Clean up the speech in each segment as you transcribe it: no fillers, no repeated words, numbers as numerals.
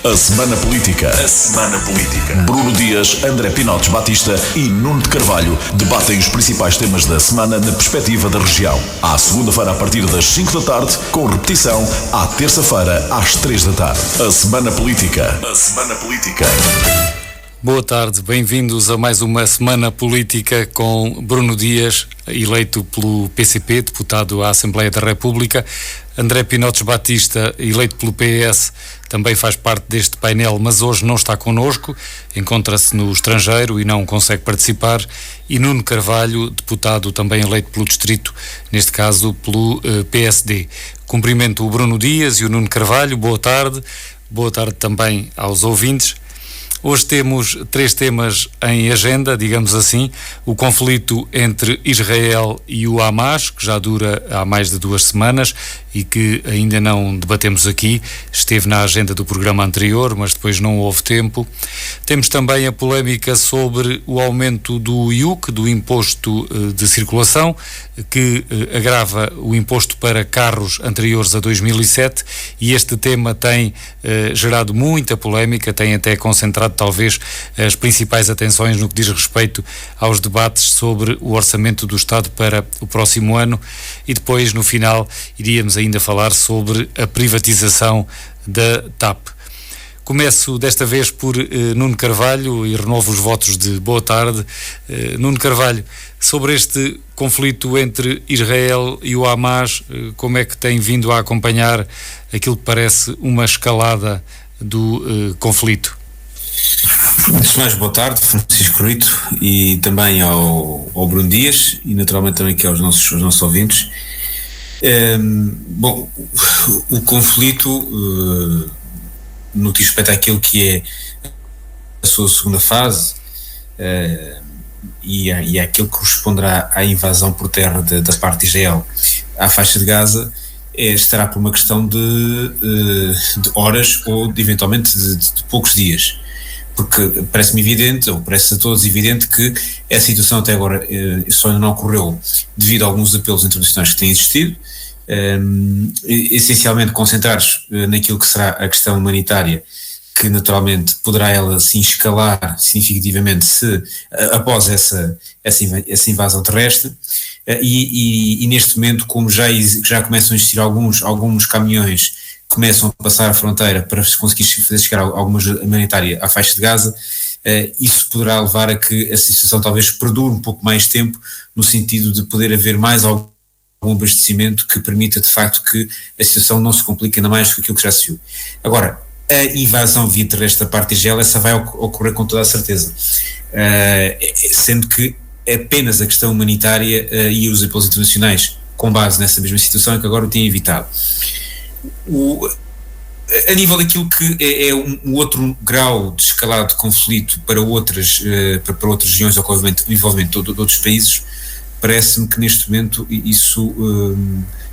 A Semana Política. A Semana Política. Bruno Dias, André Pinotes Batista e Nuno de Carvalho debatem os principais temas da semana na perspectiva da região. À segunda-feira a partir das 5 da tarde, com repetição à terça-feira às 3 da tarde. A Semana Política. A Semana Política. Boa tarde, bem-vindos a mais uma Semana Política com Bruno Dias, eleito pelo PCP, deputado à Assembleia da República. André Pinotes Batista, eleito pelo PS, também faz parte deste painel, mas hoje não está connosco, encontra-se no estrangeiro e não consegue participar. E Nuno Carvalho, deputado também eleito pelo distrito, neste caso pelo PSD. Cumprimento o Bruno Dias e o Nuno Carvalho, boa tarde também aos ouvintes. Hoje temos 3 temas em agenda, digamos assim: o conflito entre Israel e o Hamas, que já dura há mais de 2 semanas e que ainda não debatemos aqui, esteve na agenda do programa anterior, mas depois não houve tempo. Temos também a polémica sobre o aumento do IUC, do Imposto de Circulação, que agrava o imposto para carros anteriores a 2007, e este tema tem gerado muita polémica, tem até concentrado talvez as principais atenções no que diz respeito aos debates sobre o orçamento do Estado para o próximo ano. E depois, no final, iríamos ainda falar sobre a privatização da TAP. Começo desta vez por Nuno Carvalho e renovo os votos de boa tarde. Nuno Carvalho, sobre este conflito entre Israel e o Hamas, como é que tem vindo a acompanhar aquilo que parece uma escalada do conflito? Antes de mais, boa tarde, Francisco Rito, e também ao Bruno Dias, e naturalmente também aqui aos nossos ouvintes. Bom, o conflito, no que respeita àquilo que é a sua segunda fase, e àquilo que corresponderá à invasão por terra da parte de Israel à faixa de Gaza, estará por uma questão de horas ou eventualmente de poucos dias. Porque parece-me evidente, ou parece a todos evidente, que a situação até agora só não ocorreu devido a alguns apelos internacionais que têm existido, essencialmente concentrados naquilo que será a questão humanitária, que naturalmente poderá ela se escalar significativamente após essa invasão terrestre, e neste momento, como já começam a existir alguns caminhões começam a passar a fronteira para conseguir fazer chegar alguma ajuda humanitária à faixa de Gaza, isso poderá levar a que a situação talvez perdure um pouco mais tempo, no sentido de poder haver mais algum abastecimento que permita de facto que a situação não se complique ainda mais do que aquilo que já se viu. Agora, a invasão via terrestre da parte de Israel, essa vai ocorrer com toda a certeza, sendo que apenas a questão humanitária e os apelos internacionais com base nessa mesma situação é que agora o têm evitado. A nível daquilo que é um outro grau de escalado de conflito para outras regiões, ou com o envolvimento de outros países, parece-me que neste momento isso,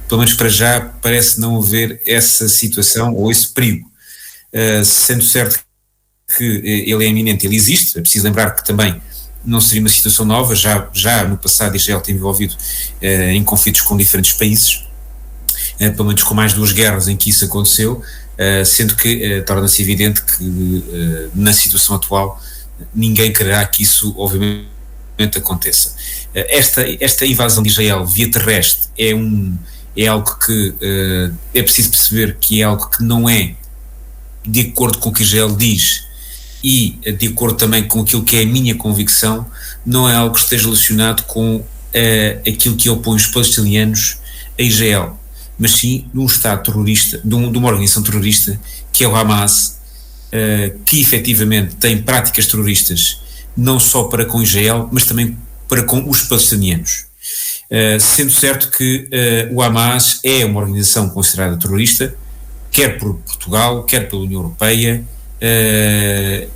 pelo menos para já, parece não haver essa situação ou esse perigo, sendo certo que ele é iminente, ele existe. É preciso lembrar que também não seria uma situação nova, já no passado Israel tem envolvido em conflitos com diferentes países, pelo menos com mais 2 guerras em que isso aconteceu, sendo que torna-se evidente que na situação atual ninguém quererá que isso obviamente aconteça. Esta invasão de Israel via terrestre é algo que é preciso perceber que é algo que não é de acordo com o que Israel diz, e de acordo também com aquilo que é a minha convicção, não é algo que esteja relacionado com aquilo que opõe os palestinianos a Israel, mas sim de um Estado terrorista, de uma organização terrorista, que é o Hamas, que efetivamente tem práticas terroristas não só para com Israel, mas também para com os palestinianos. Sendo certo que o Hamas é uma organização considerada terrorista, quer por Portugal, quer pela União Europeia,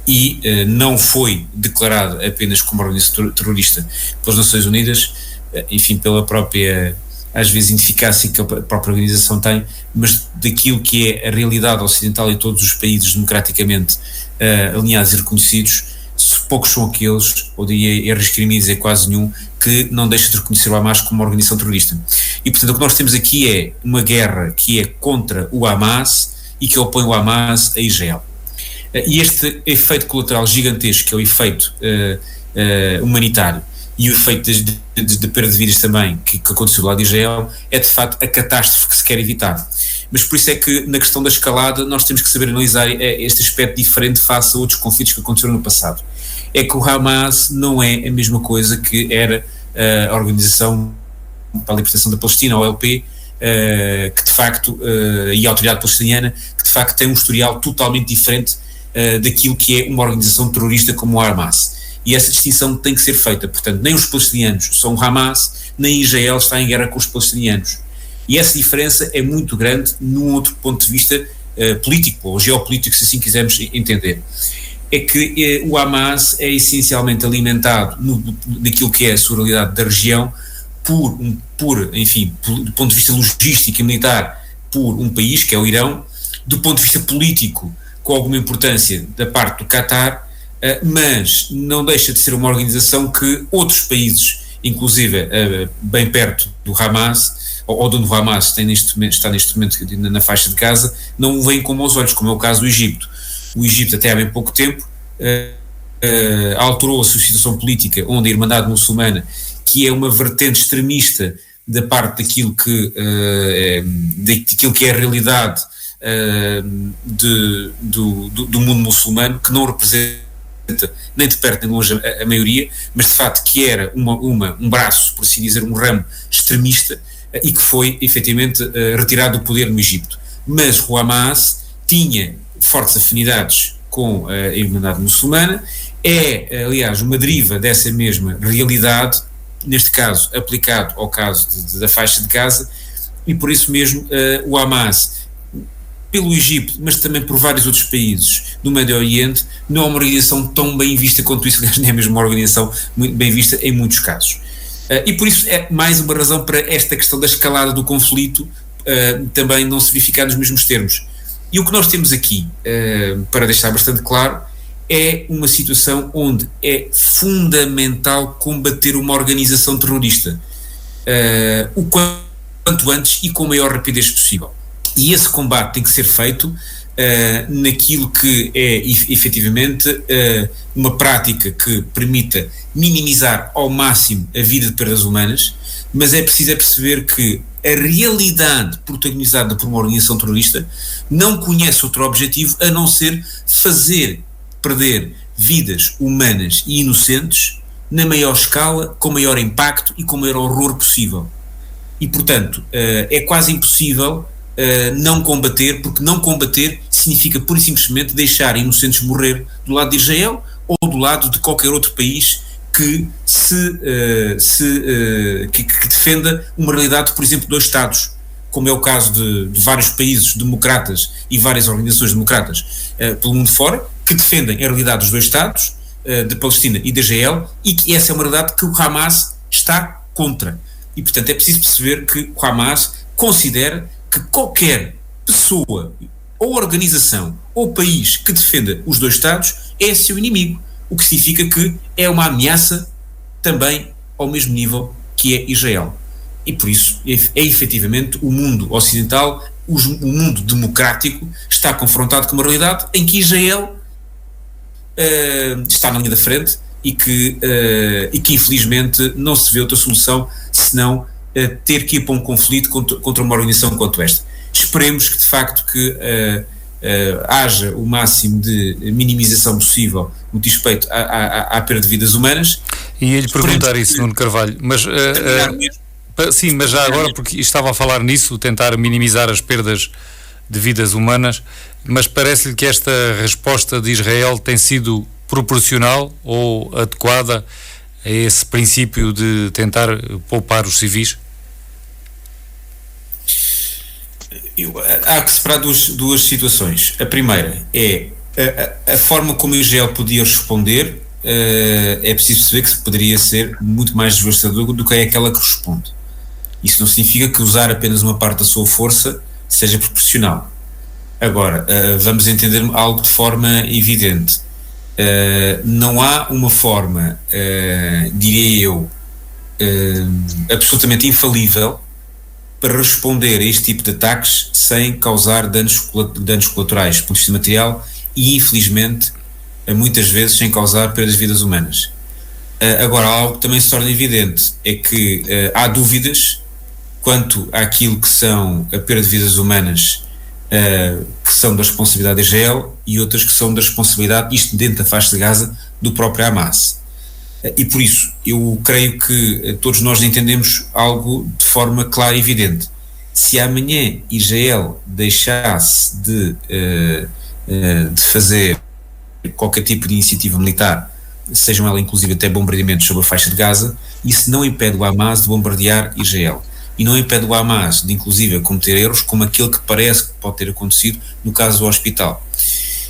e não foi declarada apenas como organização terrorista pelas Nações Unidas, enfim, pela própria, às vezes, ineficácia que a própria organização tem, mas daquilo que é a realidade ocidental e todos os países democraticamente alinhados e reconhecidos, poucos são aqueles, ou arriscaria-me dizer quase nenhum, que não deixa de reconhecer o Hamas como uma organização terrorista. E, portanto, o que nós temos aqui é uma guerra que é contra o Hamas e que opõe o Hamas a Israel. E este efeito colateral gigantesco, que é o efeito humanitário, e o efeito de perda de vidas também, que aconteceu lá de Israel, é de facto a catástrofe que se quer evitar. Mas por isso é que na questão da escalada nós temos que saber analisar este aspecto diferente face a outros conflitos que aconteceram no passado. É que o Hamas não é a mesma coisa que era a Organização para a Libertação da Palestina, a OLP, que de facto, e a Autoridade Palestiniana, que de facto tem um historial totalmente diferente daquilo que é uma organização terrorista como o Hamas. E essa distinção tem que ser feita. Portanto, nem os palestinianos são o Hamas, nem Israel está em guerra com os palestinianos. E essa diferença é muito grande num outro ponto de vista político, ou geopolítico, se assim quisermos entender. É que o Hamas é essencialmente alimentado daquilo que é a sua realidade da região enfim, do ponto de vista logístico e militar, por um país, que é o Irão, do ponto de vista político, com alguma importância da parte do Qatar, mas não deixa de ser uma organização que outros países, inclusive bem perto do Hamas, ou do Hamas está neste momento na faixa de Gaza, não o veem com bons olhos, como é o caso do Egito. O Egito até há bem pouco tempo alterou a sua situação política, onde a Irmandade Muçulmana, que é uma vertente extremista da parte daquilo que é a realidade do mundo muçulmano, que não representa nem de perto nem de longe a maioria, mas de facto que era um braço, por assim dizer, um ramo extremista, e que foi efetivamente retirado do poder no Egito. Mas o Hamas tinha fortes afinidades com a Irmandade Muçulmana, é aliás uma deriva dessa mesma realidade, neste caso aplicado ao caso da faixa de Gaza, e por isso mesmo o Hamas, pelo Egito, mas também por vários outros países do Médio Oriente, não é uma organização tão bem vista quanto isso, aliás, nem é mesmo uma organização muito bem vista em muitos casos. E por isso é mais uma razão para esta questão da escalada do conflito também não se verificar nos mesmos termos. E o que nós temos aqui, para deixar bastante claro, é uma situação onde é fundamental combater uma organização terrorista o quanto antes e com a maior rapidez possível. E esse combate tem que ser feito naquilo que é efetivamente uma prática que permita minimizar ao máximo a vida de perdas humanas, mas é preciso perceber que a realidade protagonizada por uma organização terrorista não conhece outro objetivo a não ser fazer perder vidas humanas e inocentes na maior escala, com maior impacto e com maior horror possível. E, portanto, é quase impossível não combater, porque não combater significa pura e simplesmente deixar inocentes morrer do lado de Israel ou do lado de qualquer outro país que que defenda uma realidade, por exemplo, de dois Estados, como é o caso de vários países democratas e várias organizações democratas pelo mundo fora, que defendem a realidade dos dois Estados, de Palestina e de Israel, e que essa é uma realidade que o Hamas está contra. E, portanto, é preciso perceber que o Hamas considera que qualquer pessoa, ou organização, ou país que defenda os dois Estados é seu inimigo, o que significa que é uma ameaça também ao mesmo nível que é Israel. E por isso é efetivamente o mundo ocidental, o mundo democrático, está confrontado com uma realidade em que Israel está na linha da frente e que infelizmente não se vê outra solução senão ter que ir para um conflito contra uma organização quanto esta. Esperemos que de facto que haja o máximo de minimização possível no que diz respeito à perda de vidas humanas. E ia-lhe perguntar isso, Nuno Carvalho, mas sim, mas já agora, porque estava a falar nisso, tentar minimizar as perdas de vidas humanas, mas parece-lhe que esta resposta de Israel tem sido proporcional ou adequada a esse princípio de tentar poupar os civis? Há que separar duas situações. A primeira é a forma como Israel podia responder. É preciso perceber que poderia ser muito mais devastador do que é aquela que responde. Isso não significa que usar apenas uma parte da sua força seja proporcional. Agora, vamos entender algo de forma evidente. Não há uma forma, diria eu, absolutamente infalível para responder a este tipo de ataques sem causar danos colaterais, do ponto de vista material e, infelizmente, muitas vezes sem causar perdas de vidas humanas. Agora, algo que também se torna evidente é que há dúvidas quanto àquilo que são a perda de vidas humanas, que são da responsabilidade de Israel, e outras que são da responsabilidade, isto dentro da faixa de Gaza, do próprio Hamas. E por isso, eu creio que todos nós entendemos algo de forma clara e evidente. Se amanhã Israel deixasse de fazer qualquer tipo de iniciativa militar, sejam ela inclusive até bombardeamentos sobre a faixa de Gaza, isso não impede o Hamas de bombardear Israel. E não impede o Hamas de inclusive cometer erros como aquele que parece que pode ter acontecido no caso do hospital.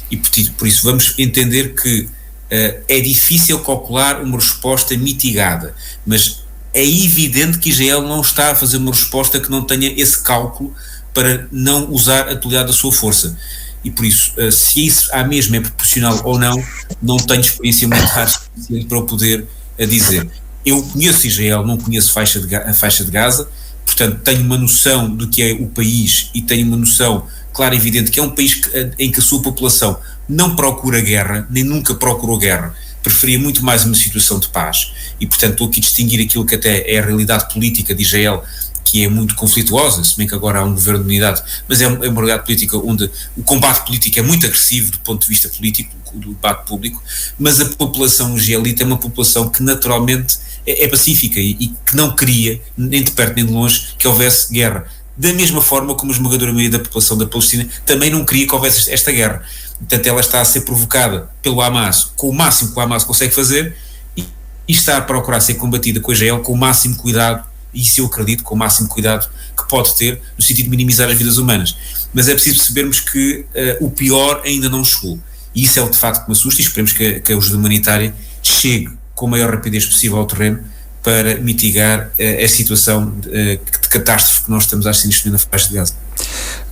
E por isso vamos entender que é difícil calcular uma resposta mitigada, mas é evidente que Israel não está a fazer uma resposta que não tenha esse cálculo para não usar a totalidade da sua força. E por isso, se isso à mesma é proporcional ou não tenho experiência militar suficiente para o poder dizer. Eu conheço Israel, não conheço a faixa de Gaza, portanto tenho uma noção do que é o país e tenho uma noção clara e evidente que é um país em que a sua população não procura guerra, nem nunca procurou guerra, preferia muito mais uma situação de paz. E portanto estou aqui a distinguir aquilo que até é a realidade política de Israel, que é muito conflituosa, se bem que agora há um governo de unidade, mas é uma realidade política onde o combate político é muito agressivo do ponto de vista político, do debate público, mas a população israelita é uma população que naturalmente é pacífica e que não queria, nem de perto nem de longe, que houvesse guerra. Da mesma forma como a esmagadora maioria da população da Palestina também não queria que houvesse esta guerra. Portanto, ela está a ser provocada pelo Hamas, com o máximo que o Hamas consegue fazer, e está a procurar ser combatida com Israel com o máximo cuidado, e isso eu acredito, com o máximo cuidado que pode ter, no sentido de minimizar as vidas humanas. Mas é preciso percebermos que o pior ainda não chegou. E isso é o de facto que me assusta, e esperemos que a ajuda humanitária chegue com a maior rapidez possível ao terreno para mitigar a situação de catástrofe que nós estamos a assistir na faixa de Gaza.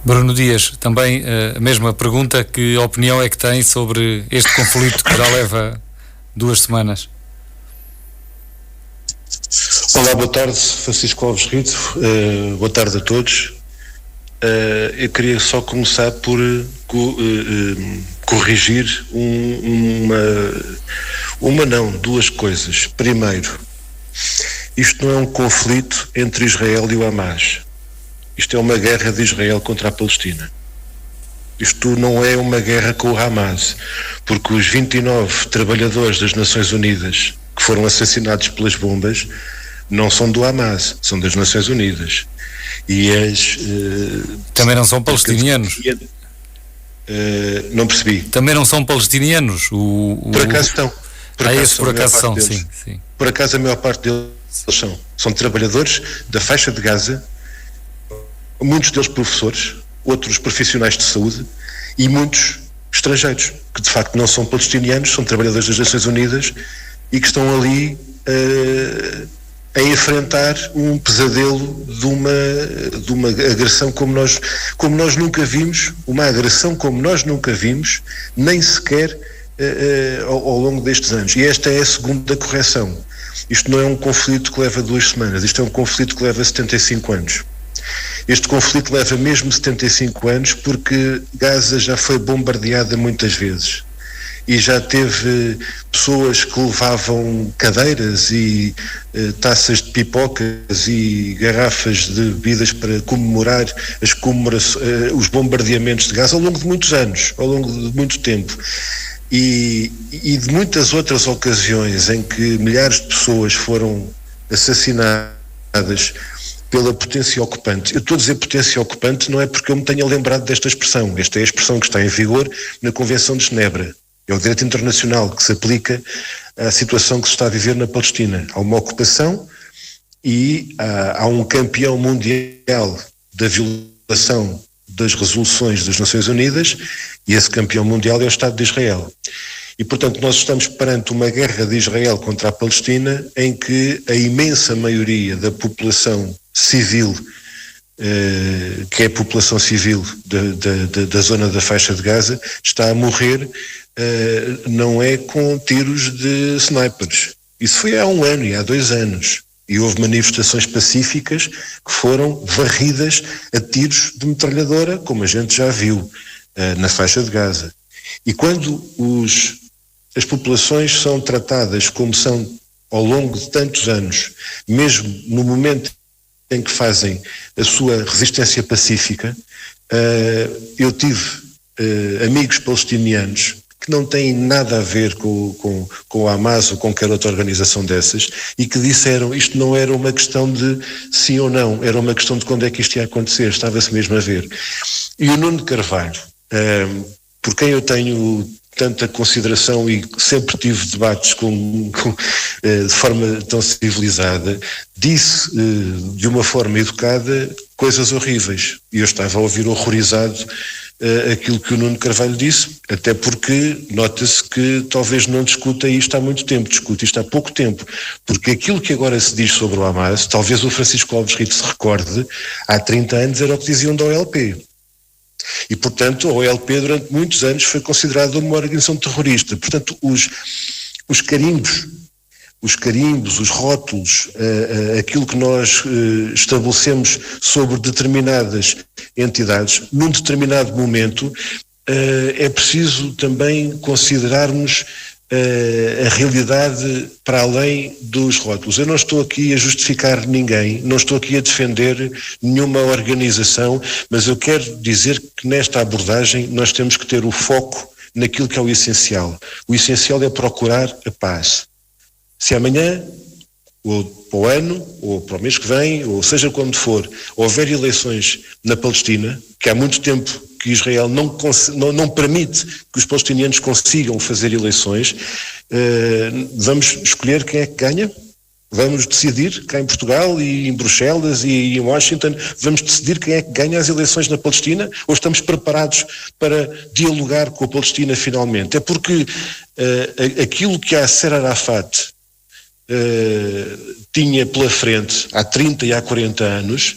Bruno Dias, também a mesma pergunta, que opinião é que tem sobre este conflito que já leva 2 semanas? Olá, boa tarde, Francisco Alves Rito, boa tarde a todos. Eu queria só começar por corrigir duas coisas. Primeiro, isto não é um conflito entre Israel e o Hamas. Isto é uma guerra de Israel contra a Palestina. Isto não é uma guerra com o Hamas, porque os 29 trabalhadores das Nações Unidas que foram assassinados pelas bombas não são do Hamas, são das Nações Unidas. E também não são palestinianos? Não percebi. Também não são palestinianos? Por acaso estão. Por acaso são, sim. Por acaso a maior parte deles são trabalhadores da faixa de Gaza, muitos deles professores, outros profissionais de saúde e muitos estrangeiros, que de facto não são palestinianos, são trabalhadores das Nações Unidas e que estão ali a enfrentar um pesadelo de uma agressão como nós nunca vimos, uma agressão como nós nunca vimos, nem sequer ao longo destes anos. E esta é a segunda correção. Isto não é um conflito que leva 2 semanas, isto é um conflito que leva 75 anos. Este conflito leva mesmo 75 anos porque Gaza já foi bombardeada muitas vezes. E já teve pessoas que levavam cadeiras e taças de pipocas e garrafas de bebidas para comemorar os bombardeamentos de Gaza ao longo de muitos anos, ao longo de muito tempo. E de muitas outras ocasiões em que milhares de pessoas foram assassinadas pela potência ocupante. Eu estou a dizer potência ocupante não é porque eu me tenha lembrado desta expressão. Esta é a expressão que está em vigor na Convenção de Genebra. É o direito internacional que se aplica à situação que se está a viver na Palestina. Há uma ocupação e há um campeão mundial da violação das resoluções das Nações Unidas e esse campeão mundial é o Estado de Israel. E, portanto, nós estamos perante uma guerra de Israel contra a Palestina em que a imensa maioria da população civil, que é a população civil da zona da faixa de Gaza, está a morrer, não é com tiros de snipers. Isso foi há 1 ano e há 2 anos. E houve manifestações pacíficas que foram varridas a tiros de metralhadora, como a gente já viu na faixa de Gaza. E quando as populações são tratadas como são ao longo de tantos anos, mesmo no momento em que fazem a sua resistência pacífica, eu tive amigos palestinianos que não têm nada a ver com o Hamas ou com qualquer outra organização dessas, e que disseram isto não era uma questão de sim ou não, era uma questão de quando é que isto ia acontecer, estava-se mesmo a ver. E o Nuno Carvalho, por quem eu tenho tanta consideração e sempre tive debates de forma tão civilizada, disse de uma forma educada coisas horríveis, e eu estava a ouvir horrorizado aquilo que o Nuno Carvalho disse, até porque nota-se que talvez não discuta isto há muito tempo, discute isto há pouco tempo, porque aquilo que agora se diz sobre o Hamas, talvez o Francisco Alves Rito se recorde, há 30 anos era o que diziam da OLP. E, portanto, a OLP durante muitos anos foi considerada uma organização terrorista. Portanto, os carimbos, os rótulos, aquilo que nós estabelecemos sobre determinadas entidades, num determinado momento, é preciso também considerarmos a realidade para além dos rótulos. Eu não estou aqui a justificar ninguém, não estou aqui a defender nenhuma organização, mas eu quero dizer que nesta abordagem nós temos que ter o foco naquilo que é o essencial. O essencial é procurar a paz. Se amanhã, ou para o ano, ou para o mês que vem, ou seja quando for, houver eleições na Palestina, que há muito tempo que Israel não permite que os palestinianos consigam fazer eleições, vamos escolher quem é que ganha? Vamos decidir cá em Portugal e em Bruxelas e em Washington, vamos decidir quem é que ganha as eleições na Palestina, ou estamos preparados para dialogar com a Palestina finalmente? É porque aquilo que a Yasser Arafat tinha pela frente há 30 e há 40 anos,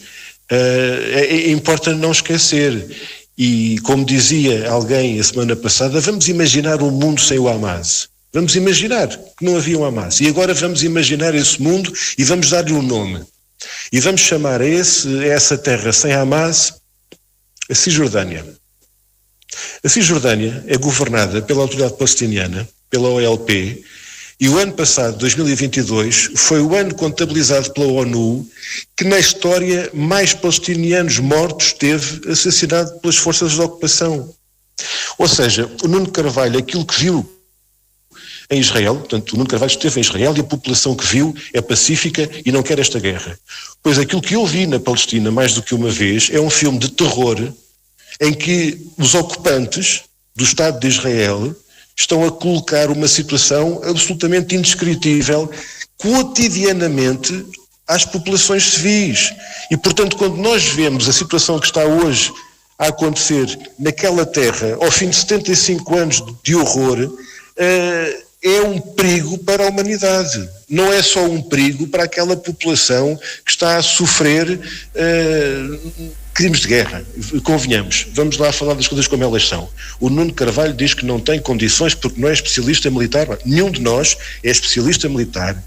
importa não esquecer. E como dizia alguém a semana passada, vamos imaginar um mundo sem o Hamas. Vamos imaginar que não havia um Hamas. E agora vamos imaginar esse mundo e vamos dar-lhe um nome. E vamos chamar a essa terra sem Hamas a Cisjordânia. A Cisjordânia é governada pela autoridade palestiniana, pela OLP, e o ano passado, 2022, foi o ano contabilizado pela ONU que na história mais palestinianos mortos teve assassinado pelas forças de ocupação. Ou seja, o Nuno Carvalho, aquilo que viu em Israel, portanto, o Nuno Carvalho esteve em Israel e a população que viu é pacífica e não quer esta guerra. Pois aquilo que eu vi na Palestina mais do que uma vez é um filme de terror em que os ocupantes do Estado de Israel estão a colocar uma situação absolutamente indescritível cotidianamente às populações civis. E, portanto, quando nós vemos a situação que está hoje a acontecer naquela terra, ao fim de 75 anos de horror, é um perigo para a humanidade. Não é só um perigo para aquela população que está a sofrer crimes de guerra. Convenhamos, vamos lá falar das coisas como elas são. O Nuno Carvalho diz que não tem condições porque não é especialista militar. Nenhum de nós é especialista militar.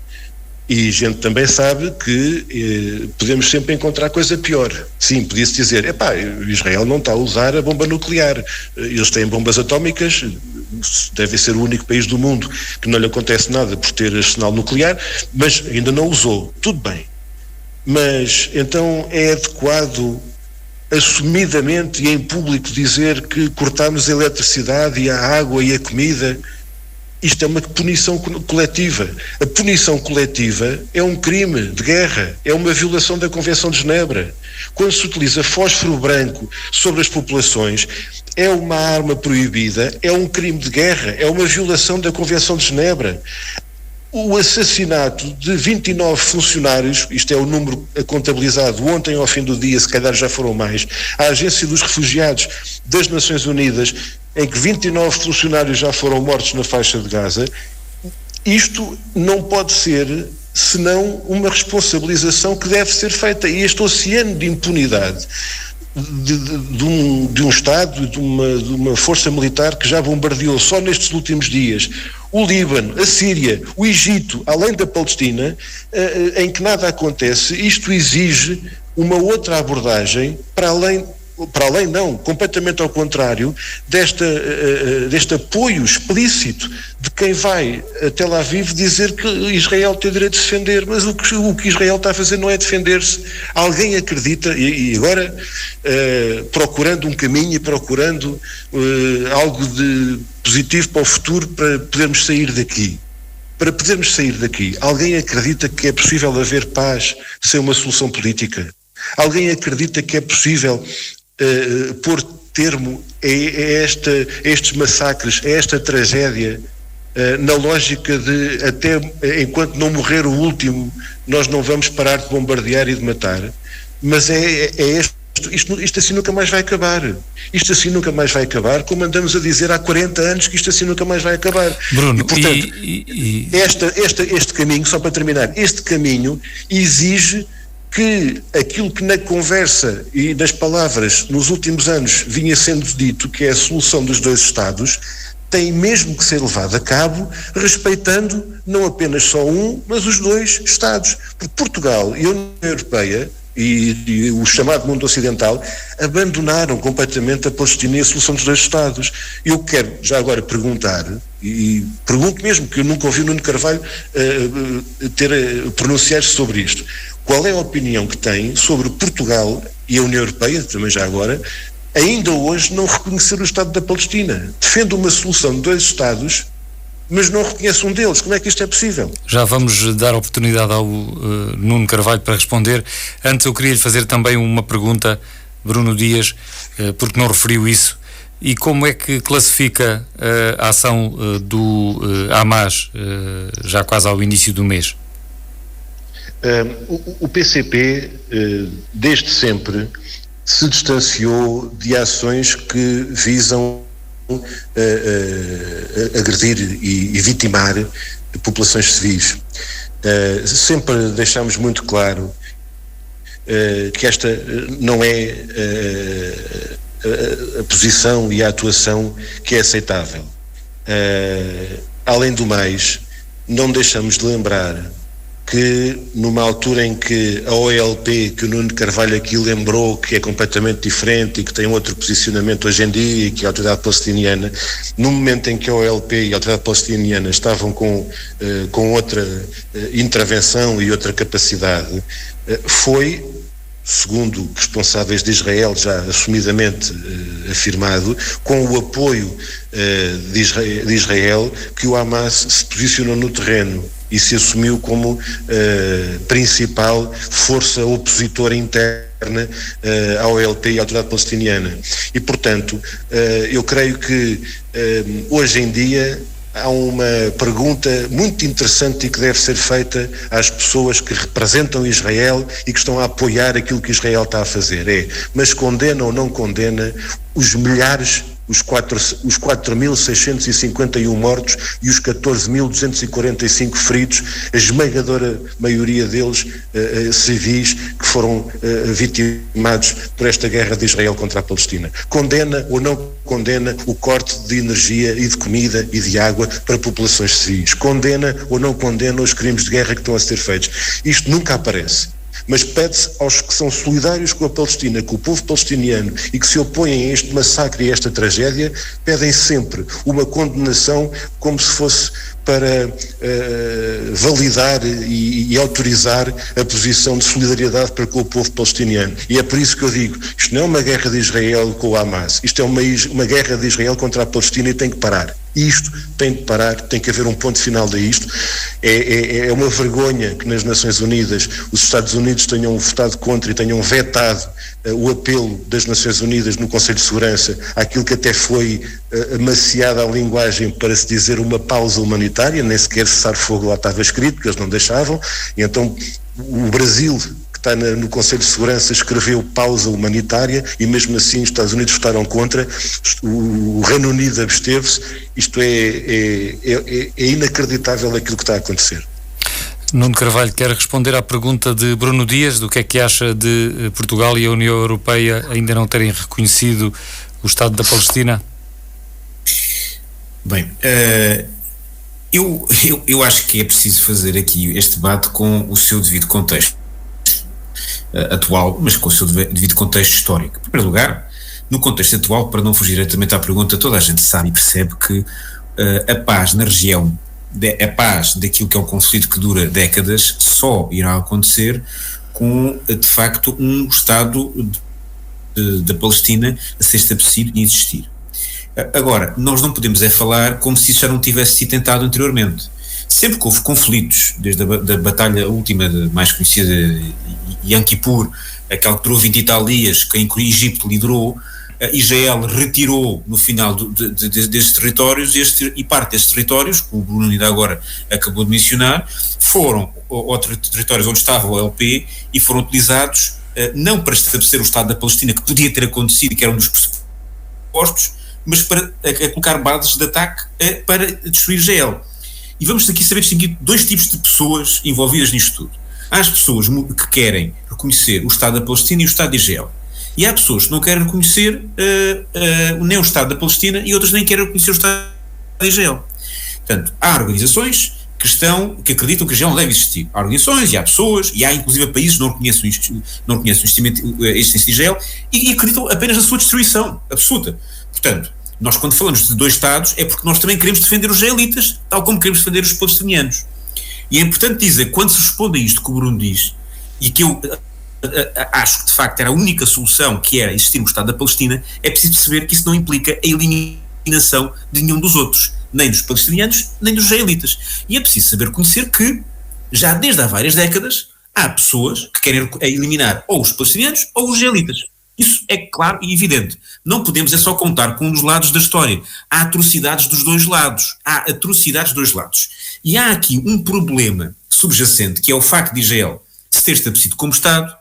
E a gente também sabe que podemos sempre encontrar coisa pior. Sim, podia-se dizer, Israel não está a usar a bomba nuclear. Eles têm bombas atómicas, deve ser o único país do mundo que não lhe acontece nada por ter arsenal nuclear, mas ainda não usou. Tudo bem. Mas então é adequado assumidamente e em público dizer que cortamos a eletricidade e a água e a comida? Isto é uma punição coletiva. A punição coletiva é um crime de guerra, é uma violação da Convenção de Genebra. Quando se utiliza fósforo branco sobre as populações, é uma arma proibida, é um crime de guerra, é uma violação da Convenção de Genebra. O assassinato de 29 funcionários, isto é o número contabilizado ontem ao fim do dia, se calhar já foram mais, a Agência dos Refugiados das Nações Unidas, em que 29 funcionários já foram mortos na faixa de Gaza, isto não pode ser senão uma responsabilização que deve ser feita. E este oceano de impunidade de um Estado, de uma força militar que já bombardeou só nestes últimos dias o Líbano, a Síria, o Egito, além da Palestina, em que nada acontece, isto exige uma outra abordagem para além, para além não, completamente ao contrário, deste apoio explícito de quem vai a Tel Aviv dizer que Israel tem o direito de se defender, mas o que Israel está a fazer não é defender-se. Alguém acredita, e agora procurando um caminho e procurando algo de positivo para o futuro para podermos sair daqui. Para podermos sair daqui, alguém acredita que é possível haver paz sem uma solução política? Alguém acredita que é possível pôr termo a estes massacres, a esta tragédia, na lógica de até enquanto não morrer o último, nós não vamos parar de bombardear e de matar? Mas isto assim nunca mais vai acabar. Isto assim nunca mais vai acabar, como andamos a dizer há 40 anos que isto assim nunca mais vai acabar. Bruno, e portanto, este caminho, só para terminar, este caminho exige que aquilo que na conversa e nas palavras nos últimos anos vinha sendo dito, que é a solução dos dois Estados, tem mesmo que ser levado a cabo, respeitando não apenas só um, mas os dois Estados. Porque Portugal e a União Europeia e o chamado mundo ocidental abandonaram completamente a Palestina e a solução dos dois Estados. Eu quero já agora perguntar, e pergunto mesmo, que eu nunca ouvi o Nuno Carvalho pronunciar-se sobre isto: qual é a opinião que tem sobre Portugal e a União Europeia, também já agora, ainda hoje não reconhecer o Estado da Palestina? Defende uma solução de dois Estados, mas não reconhece um deles. Como é que isto é possível? Já vamos dar oportunidade ao Nuno Carvalho para responder. Antes eu queria lhe fazer também uma pergunta, Bruno Dias, porque não referiu isso. E como é que classifica a ação do Hamas, já quase ao início do mês? O PCP, desde sempre, se distanciou de ações que visam agredir e vitimar populações civis. Sempre deixamos muito claro que esta não é a posição e a atuação que é aceitável. Além do mais, não deixamos de lembrar que numa altura em que a OLP, que o Nuno Carvalho aqui lembrou que é completamente diferente e que tem outro posicionamento hoje em dia, e que a autoridade palestiniana, no momento em que a OLP e a autoridade palestiniana estavam com outra intervenção e outra capacidade, foi, segundo responsáveis de Israel já assumidamente afirmado, com o apoio de Israel, que o Hamas se posicionou no terreno e se assumiu como principal força opositora interna à OLP e à autoridade palestiniana. E, portanto, eu creio que hoje em dia há uma pergunta muito interessante e que deve ser feita às pessoas que representam Israel e que estão a apoiar aquilo que Israel está a fazer. Mas condena ou não condena os milhares, os 4.651 mortos e os 14.245 feridos, a esmagadora maioria deles civis, que foram vitimados por esta guerra de Israel contra a Palestina? Condena ou não condena o corte de energia e de comida e de água para populações civis? Condena ou não condena os crimes de guerra que estão a ser feitos? Isto nunca aparece. Mas pede-se aos que são solidários com a Palestina, com o povo palestiniano, e que se opõem a este massacre e a esta tragédia, pedem sempre uma condenação como se fosse para validar e autorizar a posição de solidariedade para com o povo palestiniano. E é por isso que eu digo, isto não é uma guerra de Israel com o Hamas, isto é uma guerra de Israel contra a Palestina e tem que parar. Isto tem de parar, tem que haver um ponto final a isto. É uma vergonha que nas Nações Unidas os Estados Unidos tenham votado contra e tenham vetado o apelo das Nações Unidas no Conselho de Segurança àquilo que até foi amaciada a linguagem para se dizer uma pausa humanitária, nem sequer cessar-fogo lá estava escrito, porque eles não deixavam, e então o Brasil, que está no Conselho de Segurança, escreveu pausa humanitária e mesmo assim os Estados Unidos votaram contra, o Reino Unido absteve-se. Isto é inacreditável aquilo que está a acontecer. Nuno Carvalho quer responder à pergunta de Bruno Dias, do que é que acha de Portugal e a União Europeia ainda não terem reconhecido o Estado da Palestina? Bem, eu acho que é preciso fazer aqui este debate com o seu devido contexto atual, mas com o seu devido contexto histórico. Em primeiro lugar, no contexto atual, para não fugir diretamente à pergunta, toda a gente sabe e percebe que a paz na região, a paz daquilo que é um conflito que dura décadas, só irá acontecer com, de facto, um Estado da Palestina a ser estabelecido e existir. Agora, nós não podemos falar como se isso já não tivesse sido tentado anteriormente. Sempre que houve conflitos, desde a batalha última, mais conhecida, Yom Kippur, aquela que durou 20 e tal dias, que o Egito liderou, Israel retirou no final desses territórios, e parte desses territórios, que o Bruno ainda agora acabou de mencionar, foram territórios onde estava o OLP e foram utilizados não para estabelecer o Estado da Palestina, que podia ter acontecido, que era um dos pressupostos, mas para colocar bases de ataque para destruir Israel. E vamos aqui saber distinguir dois tipos de pessoas envolvidas nisto tudo. Há as pessoas que querem reconhecer o Estado da Palestina e o Estado de Israel. E há pessoas que não querem reconhecer nem o Estado da Palestina e outras nem querem reconhecer o Estado de Israel. Portanto, há organizações que acreditam que Israel não deve existir. Há organizações e há pessoas, e há inclusive países que não reconhecem a existência de Israel e acreditam apenas na sua destruição absoluta. Portanto, nós quando falamos de dois Estados é porque nós também queremos defender os israelitas, tal como queremos defender os palestinianos. E é importante dizer, quando se responde a isto que o Bruno diz, e que eu acho que de facto era a única solução, que era existir um Estado da Palestina, é preciso perceber que isso não implica a eliminação de nenhum dos outros, nem dos palestinianos, nem dos israelitas. E é preciso saber reconhecer que, já desde há várias décadas, há pessoas que querem eliminar ou os palestinianos ou os israelitas. Isso é claro e evidente. Não podemos só contar com um dos lados da história. Há atrocidades dos dois lados. E há aqui um problema subjacente, que é o facto de Israel se ter estabelecido como Estado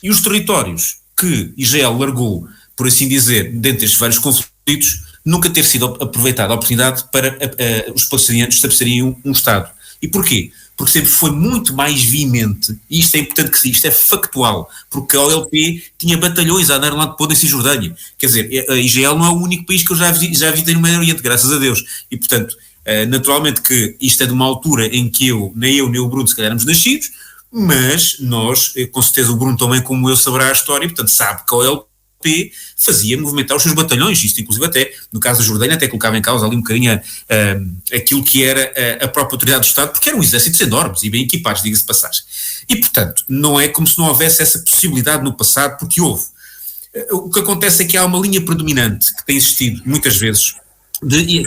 e os territórios que Israel largou, por assim dizer, dentro destes vários conflitos, nunca ter sido aproveitada a oportunidade para os palestinianos estabelecerem um Estado. E porquê? Porque sempre foi muito mais veemente, e isto é importante que se diga, isto é factual, porque a OLP tinha batalhões a andar lá de Podem e Jordânia. Quer dizer, Israel não é o único país que eu já visitei no Médio Oriente, graças a Deus. E, portanto, naturalmente que isto é de uma altura em que nem eu nem o Bruno se calhar éramos nascidos, mas nós, com certeza o Bruno também como eu saberá a história, portanto sabe que a OLP fazia movimentar os seus batalhões, isto inclusive até, no caso da Jordânia, até colocava em causa ali um bocadinho aquilo que era a própria autoridade do Estado, porque eram exércitos enormes e bem equipados, diga-se de passagem. E, portanto, não é como se não houvesse essa possibilidade no passado, porque houve. O que acontece é que há uma linha predominante que tem existido muitas vezes,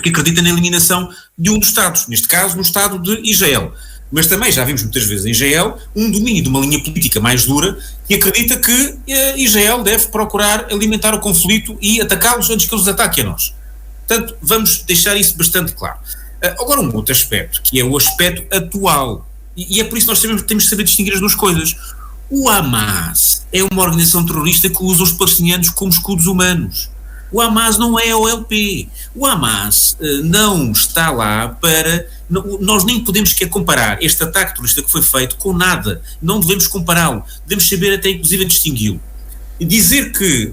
que acredita na eliminação de um dos Estados, neste caso no Estado de Israel. Mas também já vimos muitas vezes em Israel um domínio de uma linha política mais dura que acredita que Israel deve procurar alimentar o conflito e atacá-los antes que eles ataquem a nós. Portanto, vamos deixar isso bastante claro. Agora um outro aspecto, que é o aspecto atual, e é por isso que nós temos de saber distinguir as duas coisas. O Hamas é uma organização terrorista que usa os palestinianos como escudos humanos. O Hamas não é a OLP. O Hamas não está lá para... Nós nem podemos comparar este ataque terrorista que foi feito com nada. Não devemos compará-lo. Devemos saber até inclusive distingui-lo. E dizer que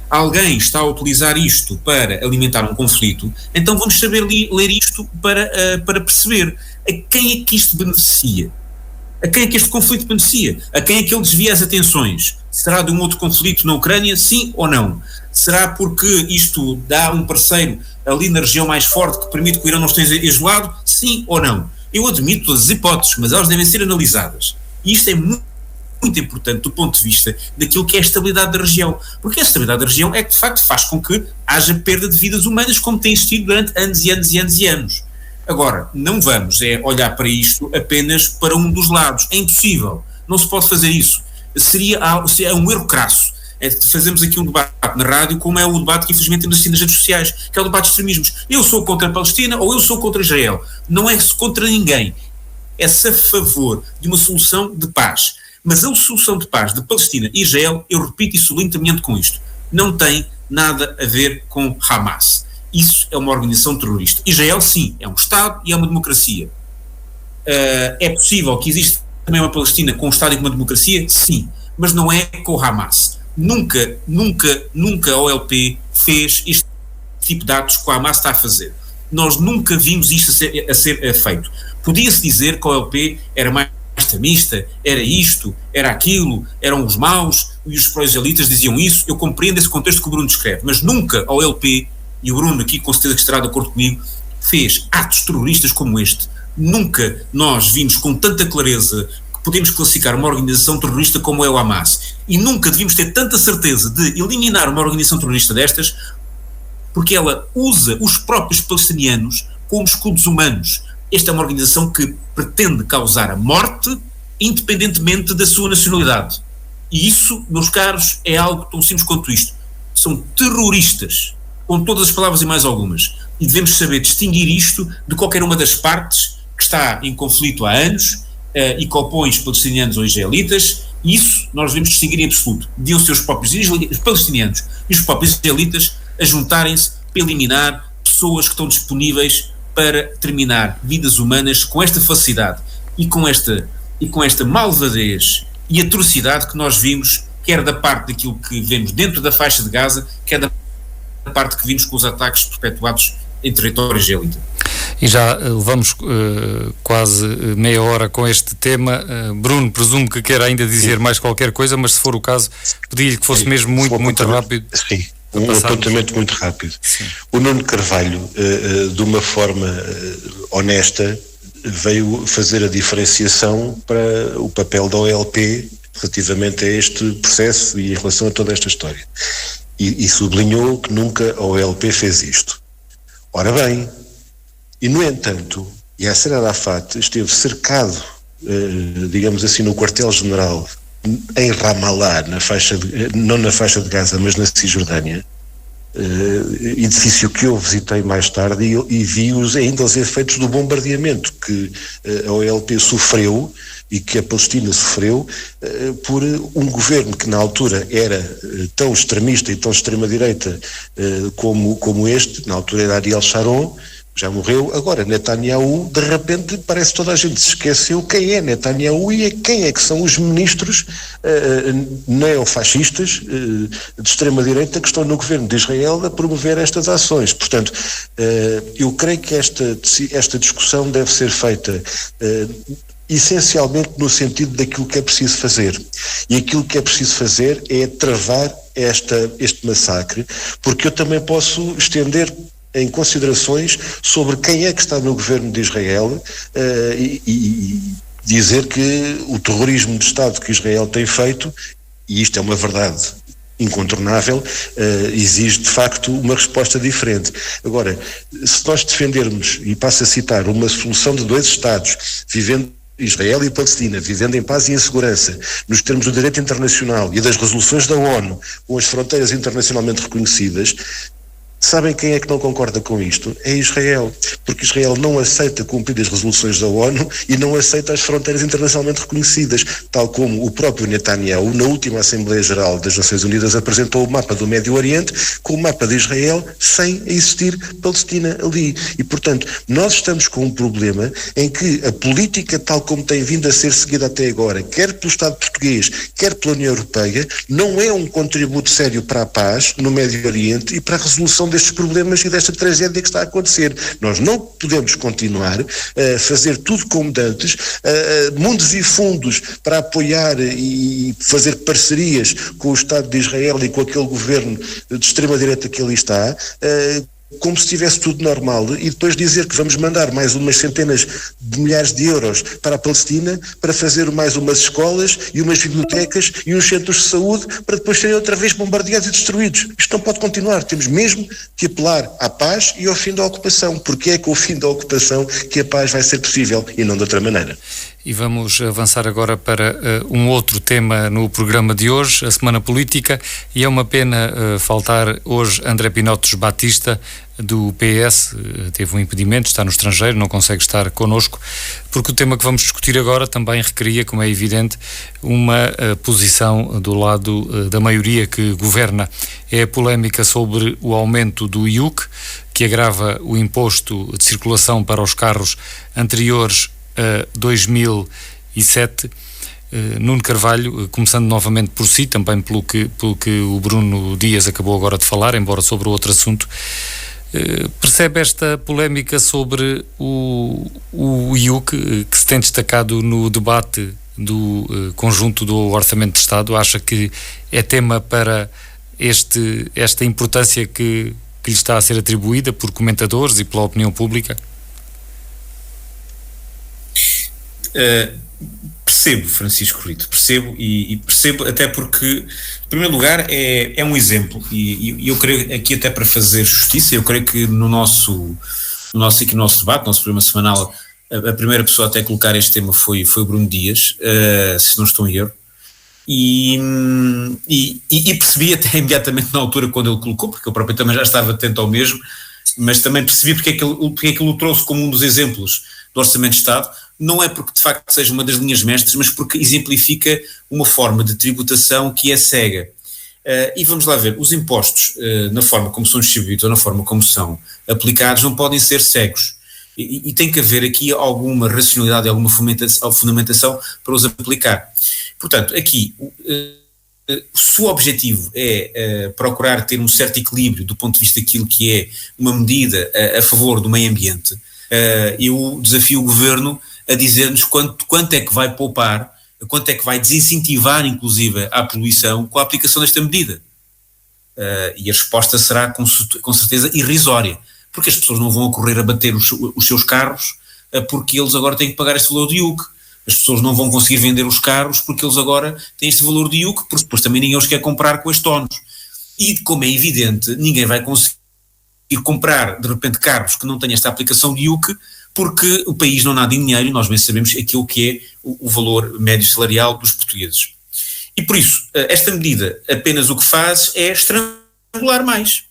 alguém está a utilizar isto para alimentar um conflito, então vamos saber ler isto para perceber a quem é que isto beneficia. A quem é que este conflito beneficia? A quem é que ele desvia as atenções? Será de um outro conflito na Ucrânia, sim ou não? Será porque isto dá um parceiro ali na região mais forte que permite que o Irão não esteja isolado, sim ou não? Eu admito todas as hipóteses, mas elas devem ser analisadas. E isto é muito importante do ponto de vista daquilo que é a estabilidade da região. Porque a estabilidade da região é que de facto faz com que haja perda de vidas humanas, como tem existido durante anos e anos e anos e anos. Agora, não vamos olhar para isto apenas para um dos lados. É impossível. Não se pode fazer isso. Seria um erro crasso. Fazemos aqui um debate na rádio, como é o debate que infelizmente temos nas redes sociais, que é o debate de extremismos. Eu sou contra a Palestina ou eu sou contra Israel. Não é contra ninguém. É-se a favor de uma solução de paz. Mas a solução de paz de Palestina e Israel, eu repito e sublinho também com isto, não tem nada a ver com Hamas. Isso é uma organização terrorista. Israel, sim, é um Estado e é uma democracia. É possível que exista também uma Palestina com um Estado e com uma democracia? Sim, mas não é com o Hamas. Nunca a OLP fez este tipo de atos que o Hamas está a fazer. Nós nunca vimos isto a ser feito. Podia-se dizer que a OLP era mais islamista, era isto, era aquilo, eram os maus, e os pró-israelitas diziam isso. Eu compreendo esse contexto que o Bruno descreve, mas nunca a OLP, e o Bruno aqui com certeza que estará de acordo comigo, fez atos terroristas como este. Nunca nós vimos com tanta clareza que podemos classificar uma organização terrorista como é o Hamas. E nunca devíamos ter tanta certeza de eliminar uma organização terrorista destas, porque ela usa os próprios palestinianos como escudos humanos. Esta é uma organização que pretende causar a morte, independentemente da sua nacionalidade. E isso, meus caros, é algo tão simples quanto isto. São terroristas, com todas as palavras e mais algumas. E devemos saber distinguir isto de qualquer uma das partes que está em conflito há anos e que opõe os palestinianos aos israelitas. Isso nós devemos distinguir em absoluto. Deviam ser os próprios palestinianos e os próprios israelitas a juntarem-se para eliminar pessoas que estão disponíveis para terminar vidas humanas com esta facilidade e com esta malvadez e atrocidade que nós vimos, quer da parte daquilo que vemos dentro da faixa de Gaza, quer da parte que vimos com os ataques perpetuados em território israelita. E já levamos quase meia hora com este tema. Bruno, presumo que quer ainda dizer mais qualquer coisa, mas se for o caso, pedi-lhe que fosse mesmo muito rápido. Sim, um apontamento muito rápido. Sim. O Nuno Carvalho, de uma forma honesta, veio fazer a diferenciação para o papel da OLP relativamente a este processo e em relação a toda esta história. E sublinhou que nunca a OLP fez isto. Ora bem, e no entanto, Yasser Arafat esteve cercado, digamos assim, no quartel-general em Ramallah, não na faixa de Gaza, mas na Cisjordânia, edifício que eu visitei mais tarde e vi ainda os efeitos do bombardeamento que a OLP sofreu e que a Palestina sofreu por um governo que na altura era tão extremista e tão extrema-direita como este, na altura era Ariel Sharon, já morreu. Agora Netanyahu, de repente parece que toda a gente se esqueceu quem é Netanyahu e quem é que são os ministros neofascistas de extrema-direita que estão no governo de Israel a promover estas ações. Portanto, eu creio que esta discussão deve ser feita essencialmente no sentido daquilo que é preciso fazer. E aquilo que é preciso fazer é travar este massacre, porque eu também posso estender em considerações sobre quem é que está no governo de Israel e dizer que o terrorismo de Estado que Israel tem feito, e isto é uma verdade incontornável, exige de facto uma resposta diferente. Agora, se nós defendermos, e passo a citar, uma solução de dois Estados, vivendo Israel e Palestina, vivendo em paz e em segurança, nos termos do direito internacional e das resoluções da ONU, com as fronteiras internacionalmente reconhecidas, sabem quem é que não concorda com isto? É Israel, porque Israel não aceita cumprir as resoluções da ONU e não aceita as fronteiras internacionalmente reconhecidas, tal como o próprio Netanyahu, na última Assembleia Geral das Nações Unidas, apresentou o mapa do Médio Oriente com o mapa de Israel sem existir Palestina ali. E, portanto, nós estamos com um problema em que a política, tal como tem vindo a ser seguida até agora, quer pelo Estado português, quer pela União Europeia, não é um contributo sério para a paz no Médio Oriente e para a resolução destes problemas e desta tragédia que está a acontecer. Nós não podemos continuar a fazer tudo como antes, mundos e fundos para apoiar e fazer parcerias com o Estado de Israel e com aquele governo de extrema-direita que ali está, como se estivesse tudo normal, e depois dizer que vamos mandar mais umas centenas de milhares de euros para a Palestina para fazer mais umas escolas e umas bibliotecas e uns centros de saúde para depois serem outra vez bombardeados e destruídos. Isto não pode continuar. Temos mesmo que apelar à paz e ao fim da ocupação, porque é com o fim da ocupação que a paz vai ser possível e não de outra maneira. E vamos avançar agora para um outro tema no programa de hoje, a Semana Política, e é uma pena faltar hoje André Pinotes Batista, do PS, teve um impedimento, está no estrangeiro, não consegue estar connosco, porque o tema que vamos discutir agora também requeria, como é evidente, uma posição do lado da maioria que governa. É a polémica sobre o aumento do IUC, que agrava o imposto de circulação para os carros anteriores a 2007. Nuno Carvalho, começando novamente por si, também pelo que o Bruno Dias acabou agora de falar, embora sobre outro assunto, percebe esta polémica sobre o IUC que se tem destacado no debate do conjunto do Orçamento de Estado? Acha que é tema para esta importância que lhe está a ser atribuída por comentadores e pela opinião pública? Percebo, Francisco Rito, percebo e percebo até porque, em primeiro lugar, é um exemplo e eu creio aqui até para fazer justiça, eu creio que no nosso debate, nosso programa semanal, a primeira pessoa até a colocar este tema foi o Bruno Dias, se não estou em erro, e percebi até imediatamente na altura quando ele colocou, porque eu próprio também já estava atento ao mesmo, mas também percebi porque é que ele o trouxe como um dos exemplos do Orçamento de Estado. Não é porque de facto seja uma das linhas mestras, mas porque exemplifica uma forma de tributação que é cega. E vamos lá ver, os impostos, na forma como são distribuídos ou na forma como são aplicados, não podem ser cegos. E tem que haver aqui alguma racionalidade, alguma fundamentação para os aplicar. Portanto, aqui, se o objetivo é procurar ter um certo equilíbrio do ponto de vista daquilo que é uma medida a favor do meio ambiente, eu desafio o Governo a dizer-nos quanto é que vai poupar, quanto é que vai desincentivar, inclusive, a poluição com a aplicação desta medida. E a resposta será, com certeza, irrisória, porque as pessoas não vão correr a bater os seus carros porque eles agora têm que pagar este valor de IUC. As pessoas não vão conseguir vender os carros porque eles agora têm este valor de IUC, porque depois também ninguém os quer comprar com este ónus. E, como é evidente, ninguém vai conseguir comprar, de repente, carros que não têm esta aplicação de IUC, porque o país não nada em dinheiro e nós bem sabemos aquilo que é o valor médio salarial dos portugues. E por isso, esta medida apenas o que faz é estrangular mais.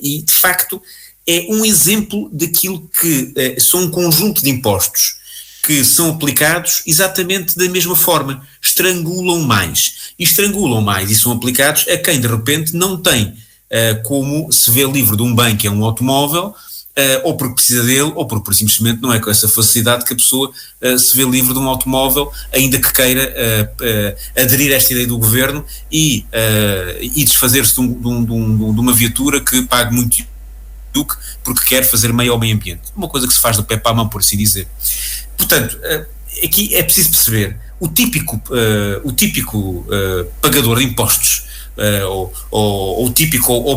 E, de facto, é um exemplo daquilo que são um conjunto de impostos que são aplicados exatamente da mesma forma, estrangulam mais. E estrangulam mais e são aplicados a quem, de repente, não tem como se vê livre de um bem que é um automóvel, ou porque precisa dele, ou porque simplesmente não é com essa facilidade que a pessoa se vê livre de um automóvel, ainda que queira aderir a esta ideia do Governo e desfazer-se de uma viatura que pague muito IUC porque quer fazer meio ao meio ambiente. Uma coisa que se faz do pé para a mão, por assim dizer. Portanto, aqui é preciso perceber, o típico pagador de impostos, ou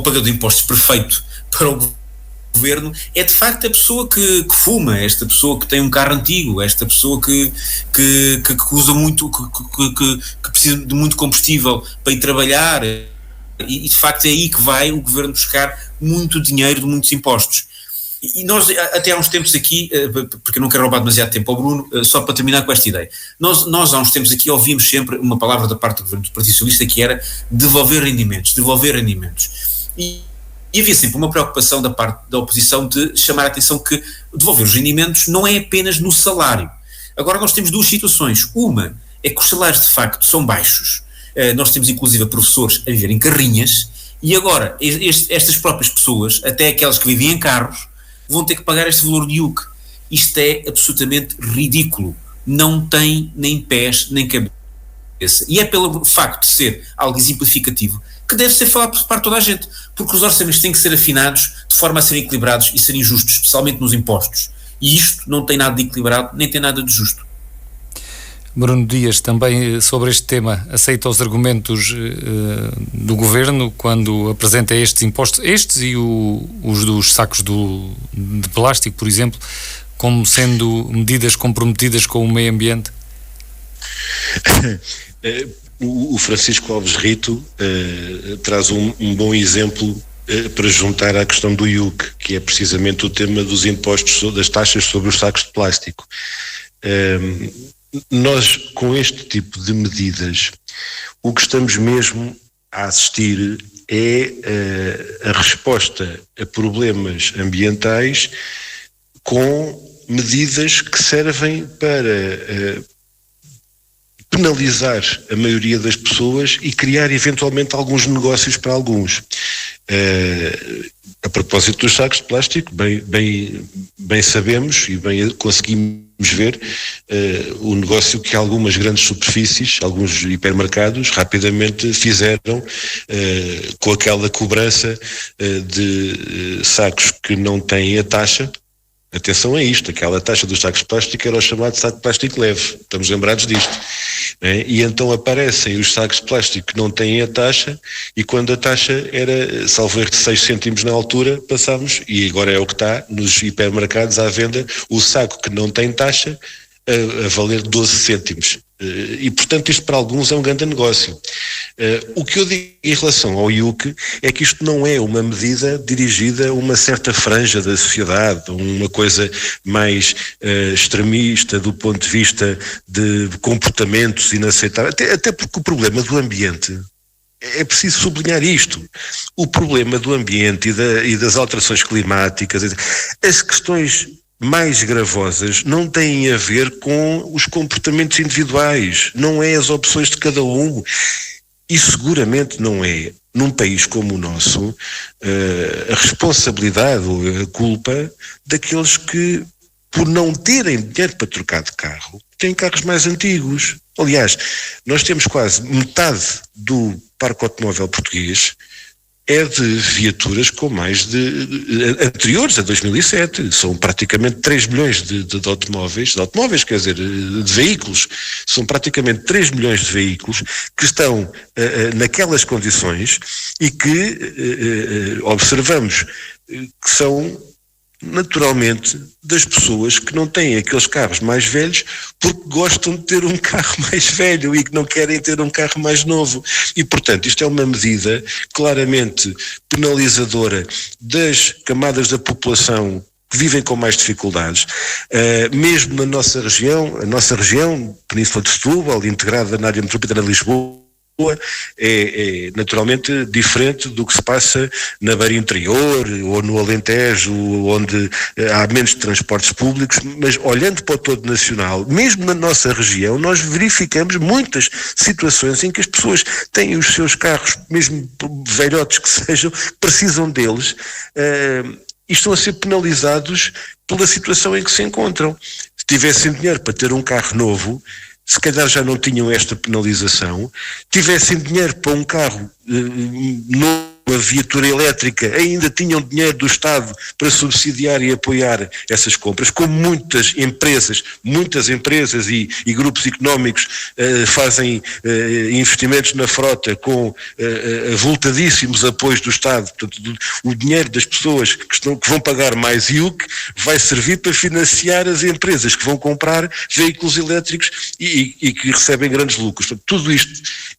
pagador de impostos perfeito para o Governo, é de facto a pessoa que fuma, esta pessoa que tem um carro antigo, esta pessoa que usa muito, que precisa de muito combustível para ir trabalhar, e de facto é aí que vai o Governo buscar muito dinheiro de muitos impostos. E nós, até há uns tempos aqui, porque eu não quero roubar demasiado tempo ao Bruno, só para terminar com esta ideia, nós há uns tempos aqui ouvimos sempre uma palavra da parte do Governo do Partido Socialista que era devolver rendimentos. E havia sempre uma preocupação da parte da oposição de chamar a atenção que devolver os rendimentos não é apenas no salário. Agora nós temos duas situações. Uma é que os salários de facto são baixos. Nós temos inclusive professores a viver em carrinhas e agora estas próprias pessoas, até aquelas que vivem em carros, vão ter que pagar este valor de IUC. Isto é absolutamente ridículo. Não tem nem pés nem cabeça. E é pelo facto de ser algo exemplificativo que deve ser falado por parte de toda a gente, porque os orçamentos têm que ser afinados de forma a serem equilibrados e serem justos, especialmente nos impostos. E isto não tem nada de equilibrado, nem tem nada de justo. Bruno Dias, também sobre este tema, aceita os argumentos do Governo quando apresenta estes impostos, estes e os dos sacos de plástico, por exemplo, como sendo medidas comprometidas com o meio ambiente? O Francisco Alves Rito traz um bom exemplo para juntar à questão do IUC, que é precisamente o tema dos impostos, das taxas sobre os sacos de plástico. Nós, com este tipo de medidas, o que estamos mesmo a assistir é a resposta a problemas ambientais com medidas que servem para penalizar a maioria das pessoas e criar eventualmente alguns negócios para alguns. A propósito dos sacos de plástico, bem sabemos e bem conseguimos ver o negócio que algumas grandes superfícies, alguns hipermercados rapidamente fizeram com aquela cobrança de sacos que não têm a taxa Atenção a isto, aquela taxa dos sacos de plástico era o chamado saco de plástico leve, estamos lembrados disto, né? E então aparecem os sacos de plástico que não têm a taxa, e quando a taxa era, salvo erro, de 6 cêntimos na altura, passámos, e agora é o que está nos hipermercados à venda, o saco que não tem taxa a valer 12 cêntimos. E, portanto, isto para alguns é um grande negócio. O que eu digo em relação ao IUC é que isto não é uma medida dirigida a uma certa franja da sociedade, uma coisa mais extremista do ponto de vista de comportamentos inaceitáveis, até porque o problema do ambiente, é preciso sublinhar isto, o problema do ambiente e das alterações climáticas, as questões mais gravosas não têm a ver com os comportamentos individuais, não é as opções de cada um, e seguramente não é, num país como o nosso, a responsabilidade ou a culpa daqueles que, por não terem dinheiro para trocar de carro, têm carros mais antigos. Aliás, nós temos quase metade do parque automóvel português é de viaturas com mais anteriores a 2007, são praticamente 3 milhões de automóveis, quer dizer, de veículos, são praticamente 3 milhões de veículos que estão naquelas condições e que observamos que são naturalmente das pessoas que não têm aqueles carros mais velhos porque gostam de ter um carro mais velho e que não querem ter um carro mais novo, e portanto isto é uma medida claramente penalizadora das camadas da população que vivem com mais dificuldades, mesmo na nossa região, a nossa região, Península de Setúbal, integrada na área metropolitana de Lisboa, é naturalmente diferente do que se passa na Beira Interior ou no Alentejo, onde há menos transportes públicos, mas olhando para o todo nacional, mesmo na nossa região, nós verificamos muitas situações em que as pessoas têm os seus carros, mesmo velhotes que sejam, precisam deles, e estão a ser penalizados pela situação em que se encontram. Se tivessem dinheiro para ter um carro novo, se calhar já não tinham esta penalização. Tivessem dinheiro para um carro novo, uma viatura elétrica, ainda tinham dinheiro do Estado para subsidiar e apoiar essas compras, como muitas empresas e grupos económicos fazem investimentos na frota com avultadíssimos apoios do Estado. Portanto, o dinheiro das pessoas que vão pagar mais IUC vai servir para financiar as empresas que vão comprar veículos elétricos e que recebem grandes lucros. Portanto, tudo isto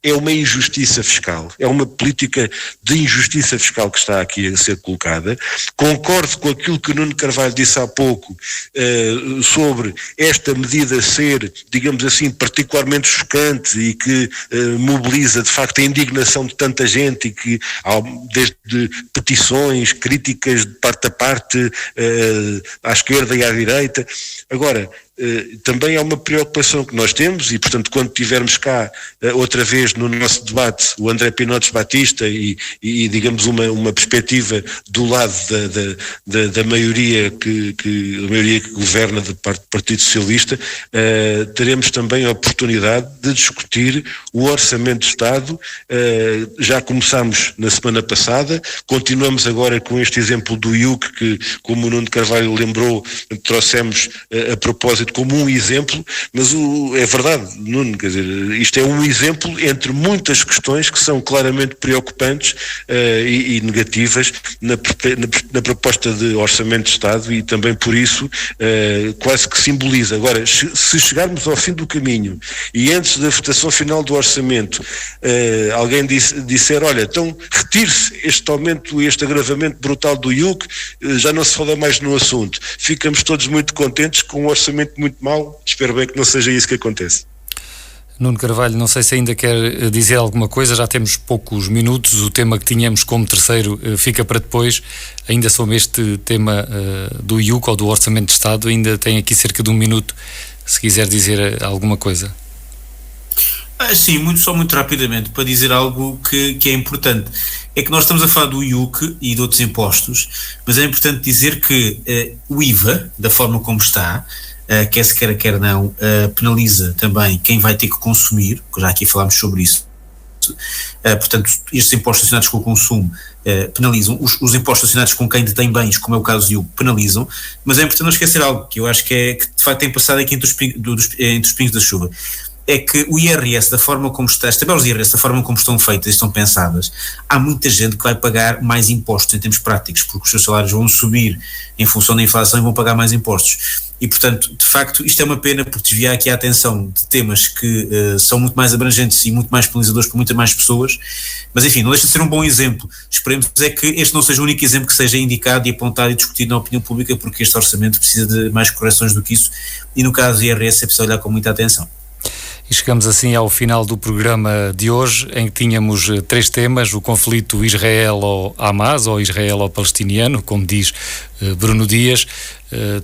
é uma injustiça fiscal, é uma política de injustiça fiscal que está aqui a ser colocada. Concordo com aquilo que o Nuno Carvalho disse há pouco sobre esta medida ser, digamos assim, particularmente chocante e que mobiliza de facto a indignação de tanta gente e que desde petições, críticas de parte a parte, à esquerda e à direita. Agora, também é uma preocupação que nós temos e, portanto, quando tivermos cá outra vez no nosso debate o André Pinotes Batista e digamos uma perspectiva do lado da maioria que governa da parte do Partido Socialista, teremos também a oportunidade de discutir o Orçamento de Estado. Já começámos na semana passada, continuamos agora com este exemplo do IUC que, como o Nuno Carvalho lembrou, trouxemos a propósito como um exemplo, mas é verdade, Nuno, quer dizer, isto é um exemplo entre muitas questões que são claramente preocupantes e negativas na proposta de Orçamento de Estado, e também por isso quase que simboliza. Agora, se chegarmos ao fim do caminho e antes da votação final do Orçamento alguém disser, olha, então retire-se este aumento, este agravamento brutal do IUC, já não se fala mais no assunto, ficamos todos muito contentes com um orçamento muito mau. Espero bem que não seja isso que acontece. Nuno Carvalho, não sei se ainda quer dizer alguma coisa, já temos poucos minutos, o tema que tínhamos como terceiro fica para depois, ainda sobre este tema do IUC ou do Orçamento de Estado, ainda tem aqui cerca de um minuto, se quiser dizer alguma coisa. Sim, muito rapidamente, para dizer algo que é importante. É que nós estamos a falar do IUC e de outros impostos, mas é importante dizer que o IVA, da forma como está, quer se queira, quer não, penaliza também quem vai ter que consumir, já aqui falámos sobre isso, portanto, estes impostos relacionados com o consumo penalizam, os impostos relacionados com quem detém bens, como é o caso do IUC, penalizam, mas é importante não esquecer algo que eu acho que de facto tem passado aqui entre os pingos da chuva. É que o IRS, da forma como está, as tabelas de IRS, da forma como estão feitas e estão pensadas, há muita gente que vai pagar mais impostos em termos práticos, porque os seus salários vão subir em função da inflação e vão pagar mais impostos. E, portanto, de facto, isto é uma pena porque desvia aqui a atenção de temas que são muito mais abrangentes e muito mais penalizadores para muitas mais pessoas, mas enfim, não deixa de ser um bom exemplo. Esperemos é que este não seja o único exemplo que seja indicado e apontado e discutido na opinião pública, porque este orçamento precisa de mais correções do que isso, e no caso do IRS é preciso olhar com muita atenção. E chegamos assim ao final do programa de hoje, em que tínhamos 3 temas: o conflito Israel-Hamas ou Israelo-Palestiniano, como diz Bruno Dias,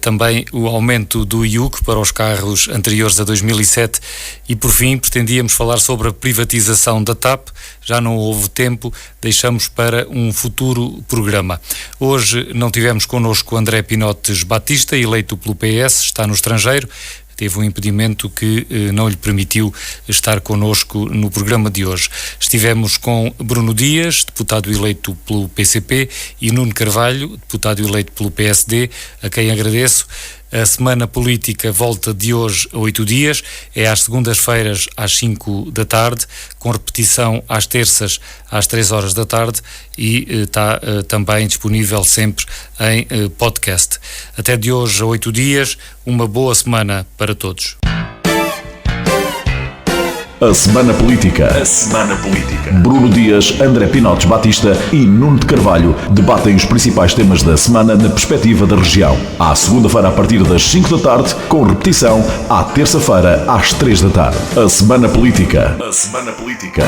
também o aumento do IUC para os carros anteriores a 2007 e, por fim, pretendíamos falar sobre a privatização da TAP. Já não houve tempo, deixamos para um futuro programa. Hoje não tivemos connosco André Pinotes Batista, eleito pelo PS, está no estrangeiro. Teve um impedimento que não lhe permitiu estar connosco no programa de hoje. Estivemos com Bruno Dias, deputado eleito pelo PCP, e Nuno Carvalho, deputado eleito pelo PSD, a quem agradeço. A Semana Política volta de hoje a 8 dias, é às segundas-feiras às 5 da tarde, com repetição às terças às 3 horas da tarde e está também disponível sempre em podcast. Até de hoje a 8 dias, uma boa semana para todos. A Semana Política. A Semana Política. Bruno Dias, André Pinotes Batista e Nuno de Carvalho debatem os principais temas da semana na perspectiva da região. À segunda-feira a partir das 5 da tarde, com repetição à terça-feira às 3 da tarde. A Semana Política. A Semana Política.